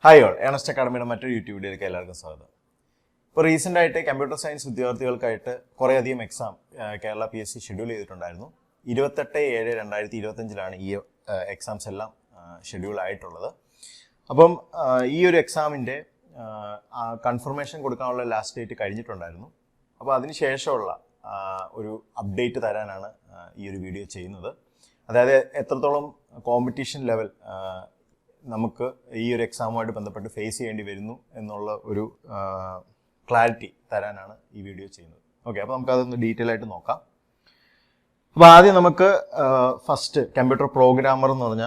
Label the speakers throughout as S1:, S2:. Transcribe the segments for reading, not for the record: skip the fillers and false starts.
S1: Hi all, Ernest അക്കാഡമിയുടെ മറ്റൊരു YouTube വീഡിയോയിലേക്ക് എല്ലാവർക്കും സ്വാഗതം. ഇപ്പോൾ റീസെൻ്റ് ആയിട്ട് കമ്പ്യൂട്ടർ സയൻസ് വിദ്യാർത്ഥികൾക്കായിട്ട് കുറേയധികം എക്സാം കേരള PSC ഷെഡ്യൂൾ ചെയ്തിട്ടുണ്ടായിരുന്നു. 28/7/2025 ഈ എക്സാംസ് എല്ലാം ഷെഡ്യൂൾ ആയിട്ടുള്ളത്. അപ്പം ഈ ഒരു എക്സാമിൻ്റെ കൺഫർമേഷൻ കൊടുക്കാനുള്ള ലാസ്റ്റ് ഡേറ്റ് കഴിഞ്ഞിട്ടുണ്ടായിരുന്നു. അപ്പോൾ അതിന് ശേഷമുള്ള ഒരു അപ്ഡേറ്റ് തരാനാണ് ഈ ഒരു വീഡിയോ ചെയ്യുന്നത്. അതായത് എത്രത്തോളം കോമ്പറ്റീഷൻ ലെവൽ നമുക്ക് ഈ ഒരു എക്സാമുമായിട്ട് ബന്ധപ്പെട്ട് ഫേസ് ചെയ്യേണ്ടി വരുന്നു എന്നുള്ള ഒരു ക്ലാരിറ്റി തരാനാണ് ഈ വീഡിയോ ചെയ്യുന്നത്. ഓക്കെ, അപ്പോൾ നമുക്കതൊന്ന് ഡീറ്റെയിൽ ആയിട്ട് നോക്കാം. അപ്പോൾ ആദ്യം നമുക്ക് ഫസ്റ്റ് കമ്പ്യൂട്ടർ പ്രോഗ്രാമർ എന്ന് പറഞ്ഞ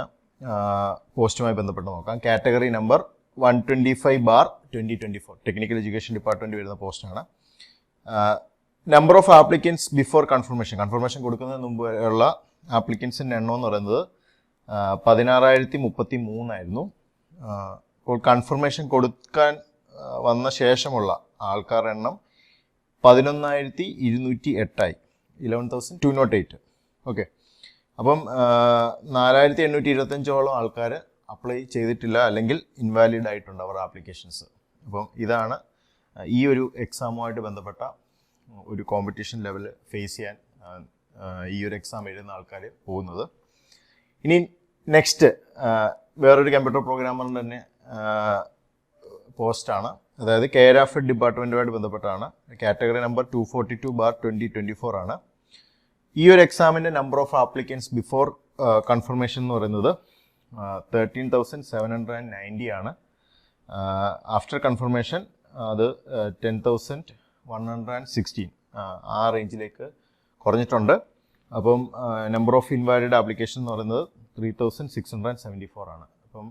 S1: പോസ്റ്റുമായി ബന്ധപ്പെട്ട് നോക്കാം. Category number 125/2024 technical education department വരുന്ന പോസ്റ്റാണ്. Number of applicants before confirmation കൊടുക്കുന്നതിന് മുമ്പ് ഉള്ള ആപ്ലിക്കൻസിൻ്റെ എണ്ണം എന്ന് പറയുന്നത് 16,033 ആയിരുന്നു. ഇപ്പോൾ കൺഫർമേഷൻ കൊടുക്കാൻ വന്ന ശേഷമുള്ള ആൾക്കാരുടെ എണ്ണം 11,208 11,208. ഓക്കെ, അപ്പം 4,825 ആൾക്കാർ അപ്ലൈ ചെയ്തിട്ടില്ല, അല്ലെങ്കിൽ ഇൻവാലിഡ് ആയിട്ടുണ്ട് അവരുടെ ആപ്ലിക്കേഷൻസ്. അപ്പം ഇതാണ് ഈ ഒരു എക്സാമുമായിട്ട് ബന്ധപ്പെട്ട ഒരു കോമ്പറ്റീഷൻ ലെവൽ ഫേസ് ചെയ്യാൻ ഈ ഒരു എക്സാം എഴുതുന്ന ആൾക്കാർ പോകുന്നത്. ഇനി നെക്സ്റ്റ് വേറൊരു കമ്പ്യൂട്ടർ പ്രോഗ്രാമറിൻ്റെ തന്നെ പോസ്റ്റാണ്. അതായത് KRAFED ഡിപ്പാർട്ട്മെൻറ്റുമായിട്ട് ബന്ധപ്പെട്ടാണ്. കാറ്റഗറി നമ്പർ 242/2024 ആണ്. ഈ ഒരു എക്സാമിൻ്റെ number of applicants before confirmation എന്ന് പറയുന്നത് 13,790 ആണ്. ആഫ്റ്റർ കൺഫർമേഷൻ അത് 10,116 ആ റേഞ്ചിലേക്ക് കുറഞ്ഞിട്ടുണ്ട്. അപ്പം നമ്പർ ഓഫ് ഇൻവാലിഡ് ആപ്ലിക്കേഷൻ എന്ന് പറയുന്നത് 3,674 ആണ്. അപ്പം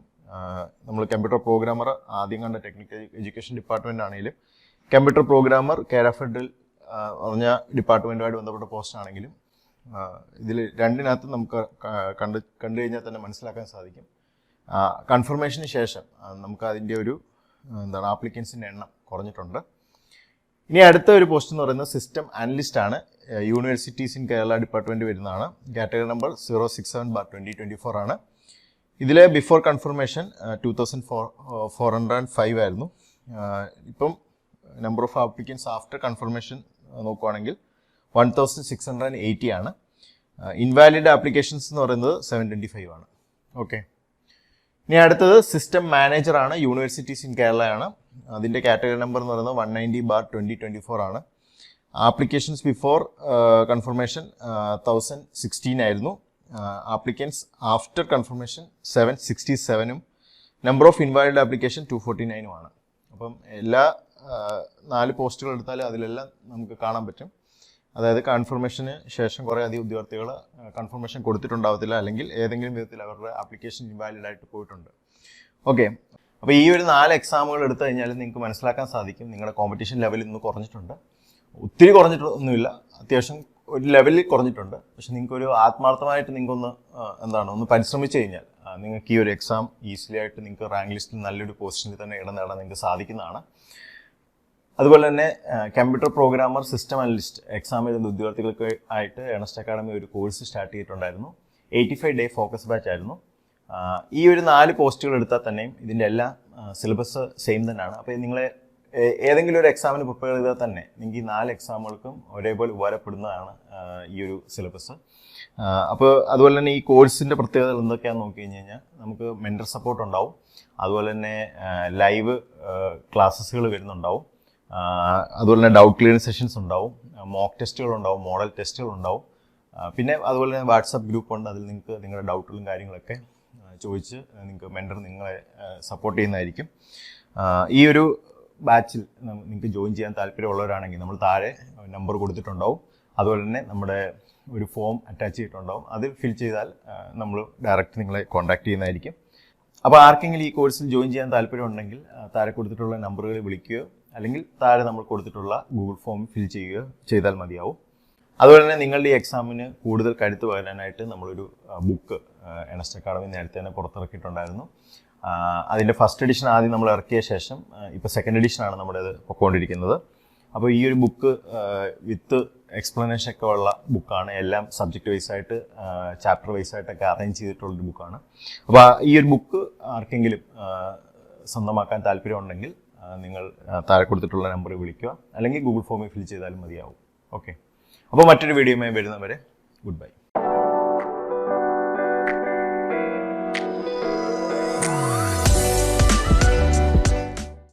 S1: നമ്മൾ കമ്പ്യൂട്ടർ പ്രോഗ്രാമർ ആദ്യം കണ്ട ടെക്നിക്കൽ എഡ്യൂക്കേഷൻ ഡിപ്പാർട്ട്മെൻ്റ് ആണെങ്കിലും കമ്പ്യൂട്ടർ പ്രോഗ്രാമർ KRAFED പറഞ്ഞ ഡിപ്പാർട്ട്മെൻറ്റുമായിട്ട് ബന്ധപ്പെട്ട പോസ്റ്റ് ആണെങ്കിലും ഇതിൽ രണ്ടിനകത്ത് നമുക്ക് കണ്ടു കഴിഞ്ഞാൽ തന്നെ മനസ്സിലാക്കാൻ സാധിക്കും, കൺഫർമേഷന് ശേഷം നമുക്ക് അതിൻ്റെ ഒരു ആപ്ലിക്കൻസിൻ്റെ എണ്ണം കുറഞ്ഞിട്ടുണ്ട്. ഇനി അടുത്ത ഒരു പോസ്റ്റ് എന്ന് പറയുന്നത് സിസ്റ്റം അനലിസ്റ്റ് ആണ്. യൂണിവേഴ്സിറ്റീസ് ഇൻ കേരള ഡിപ്പാർട്ട്മെൻറ്റ് വരുന്നതാണ്. കാറ്റഗറി നമ്പർ 067/2024 ആണ്. ഇതിൽ ബിഫോർ കൺഫർമേഷൻ 2,405 ആയിരുന്നു. ഇപ്പം number of applicants after confirmation നോക്കുവാണെങ്കിൽ 1,680 ആണ്. ഇൻവാലിഡ് ആപ്ലിക്കേഷൻസ് എന്ന് പറയുന്നത് 725 ആണ്. ഓക്കെ, ഇനി അടുത്തത് സിസ്റ്റം മാനേജർ ആണ്. യൂണിവേഴ്സിറ്റീസ് ഇൻ കേരള ആണ്. അതിൻ്റെ കാറ്റഗറി നമ്പർ എന്ന് പറയുന്നത് 190/2024 ആണ്. ആപ്ലിക്കേഷൻസ് ബിഫോർ കൺഫർമേഷൻ 1,016 ആയിരുന്നു. Applicants after confirmation 767 number of invalid application 249 ആണ്. അപ്പം എല്ലാ 4 പോസ്റ്റുകൾ എടുത്താലും അതിലെല്ലാം നമുക്ക് കാണാൻ പറ്റും. അതായത് കൺഫർമേഷന് ശേഷം കുറേ അധികം ഉദ്യോഗാർത്ഥികൾ കൺഫർമേഷൻ കൊടുത്തിട്ടുണ്ടാവത്തില്ല, അല്ലെങ്കിൽ ഏതെങ്കിലും വിധത്തിൽ അവരുടെ ആപ്ലിക്കേഷൻ ഇൻവാലിഡ് ആയിട്ട് പോയിട്ടുണ്ട്. ഓക്കെ, അപ്പോൾ ഈ ഒരു 4 എക്സാമുകൾ എടുത്തു കഴിഞ്ഞാൽ നിങ്ങൾക്ക് മനസ്സിലാക്കാൻ സാധിക്കും നിങ്ങളുടെ കോമ്പറ്റീഷൻ ലെവൽ ഇന്ന് കുറഞ്ഞിട്ടുണ്ട്. ഒത്തിരി കുറഞ്ഞിട്ടൊന്നുമില്ല, അത്യാവശ്യം ഒരു ലെവലിൽ കുറഞ്ഞിട്ടുണ്ട്. പക്ഷെ നിങ്ങൾക്കൊരു ആത്മാർത്ഥമായിട്ട് നിങ്ങൾക്കൊന്ന് ഒന്ന് പരിശ്രമിച്ചു കഴിഞ്ഞാൽ നിങ്ങൾക്ക് ഈ ഒരു എക്സാം ഈസിലി ആയിട്ട് നിങ്ങൾക്ക് റാങ്ക് ലിസ്റ്റിൽ നല്ലൊരു പൊസിഷനിൽ തന്നെ ഇടം നേടാൻ നിങ്ങൾക്ക് സാധിക്കുന്നതാണ്. അതുപോലെ തന്നെ computer programmer system analyst exam എഴുതുന്ന ഉദ്യോഗാർത്ഥികൾക്ക് ആയിട്ട് ഏണസ്റ്റ് അക്കാഡമി ഒരു കോഴ്സ് സ്റ്റാർട്ട് ചെയ്തിട്ടുണ്ടായിരുന്നു. 85 ഡേ ഫോക്കസ് ബാച്ച് ആയിരുന്നു. ഈ ഒരു 4 പോസ്റ്റുകൾ എടുത്താൽ തന്നെയും ഇതിൻ്റെ എല്ലാ സിലബസ് സെയിം തന്നെയാണ്. അപ്പോൾ നിങ്ങളെ ഏതെങ്കിലും ഒരു എക്സാമിന് പ്രിപ്പയർ ചെയ്താൽ തന്നെ നിങ്ങൾക്ക് ഈ 4 എക്സാമുകൾക്കും ഒരേപോലെ ഉപകാരപ്പെടുന്നതാണ് ഈ ഒരു സിലബസ്. അപ്പോൾ അതുപോലെ തന്നെ ഈ കോഴ്സിൻ്റെ പ്രത്യേകതകൾ എന്തൊക്കെയാണെന്ന് നോക്കി കഴിഞ്ഞാൽ നമുക്ക് മെൻറ്റർ സപ്പോർട്ട് ഉണ്ടാവും. അതുപോലെ തന്നെ ലൈവ് ക്ലാസ്സസുകൾ വരുന്നുണ്ടാവും. അതുപോലെ തന്നെ ഡൗട്ട് ക്ലിയറിംഗ് സെഷൻസ് ഉണ്ടാവും, മോക്ക് ടെസ്റ്റുകൾ ഉണ്ടാവും, മോഡൽ ടെസ്റ്റുകൾ ഉണ്ടാവും. പിന്നെ അതുപോലെ തന്നെ വാട്സപ്പ് ഗ്രൂപ്പ് ഉണ്ട്. അതിൽ നിങ്ങൾക്ക് നിങ്ങളുടെ ഡൗട്ടുകളും കാര്യങ്ങളൊക്കെ ചോദിച്ച് നിങ്ങൾക്ക് മെൻറ്റർ നിങ്ങളെ സപ്പോർട്ട് ചെയ്യുന്നതായിരിക്കും. ഈ ഒരു ബാച്ചിൽ നിങ്ങൾക്ക് ജോയിൻ ചെയ്യാൻ താല്പര്യമുള്ളവരാണെങ്കിൽ നമ്മൾ താഴെ നമ്പർ കൊടുത്തിട്ടുണ്ടാവും. അതുപോലെ തന്നെ നമ്മുടെ ഒരു ഫോം അറ്റാച്ച് ചെയ്തിട്ടുണ്ടാവും. അത് ഫിൽ ചെയ്താൽ നമ്മൾ ഡയറക്റ്റ് നിങ്ങളെ കോൺടാക്ട് ചെയ്യുന്നതായിരിക്കും. അപ്പോൾ ആർക്കെങ്കിലും ഈ കോഴ്സിൽ ജോയിൻ ചെയ്യാൻ താല്പര്യമുണ്ടെങ്കിൽ താഴെ കൊടുത്തിട്ടുള്ള നമ്പറുകളിൽ വിളിക്കുകയോ അല്ലെങ്കിൽ താഴെ നമ്മൾ കൊടുത്തിട്ടുള്ള ഗൂഗിൾ ഫോം ഫിൽ ചെയ്യുകയോ ചെയ്താൽ മതിയാവും. അതുപോലെ തന്നെ നിങ്ങളുടെ ഈ എക്സാമിന് കൂടുതൽ കരുത്ത് പകരാനായിട്ട് നമ്മളൊരു ബുക്ക് ഏണസ്റ്റ് അക്കാഡമി നേരത്തെ തന്നെ പുറത്തിറക്കിയിട്ടുണ്ടായിരുന്നു. അതിൻ്റെ ഫസ്റ്റ് എഡിഷൻ ആദ്യം നമ്മൾ ഇറക്കിയ ശേഷം ഇപ്പോൾ സെക്കൻഡ് എഡിഷനാണ് നമ്മുടെ അത് പൊയ്ക്കൊണ്ടിരിക്കുന്നത്. അപ്പോൾ ഈ ഒരു ബുക്ക് വിത്ത് എക്സ്പ്ലനേഷൻ ഒക്കെ ഉള്ള ബുക്കാണ്. എല്ലാം സബ്ജക്റ്റ് വൈസായിട്ട് ചാപ്റ്റർ വൈസായിട്ടൊക്കെ അറേഞ്ച് ചെയ്തിട്ടുള്ളൊരു ബുക്കാണ്. അപ്പോൾ ഈ ഒരു ബുക്ക് ആർക്കെങ്കിലും സ്വന്തമാക്കാൻ താല്പര്യമുണ്ടെങ്കിൽ നിങ്ങൾ താഴെ കൊടുത്തിട്ടുള്ള നമ്പറിൽ വിളിക്കുക, അല്ലെങ്കിൽ ഗൂഗിൾ ഫോമിൽ ഫിൽ ചെയ്താലും മതിയാവും. ഓക്കെ, അപ്പോൾ മറ്റൊരു വീഡിയോയുമായി വരുന്നവരെ ഗുഡ് ബൈ.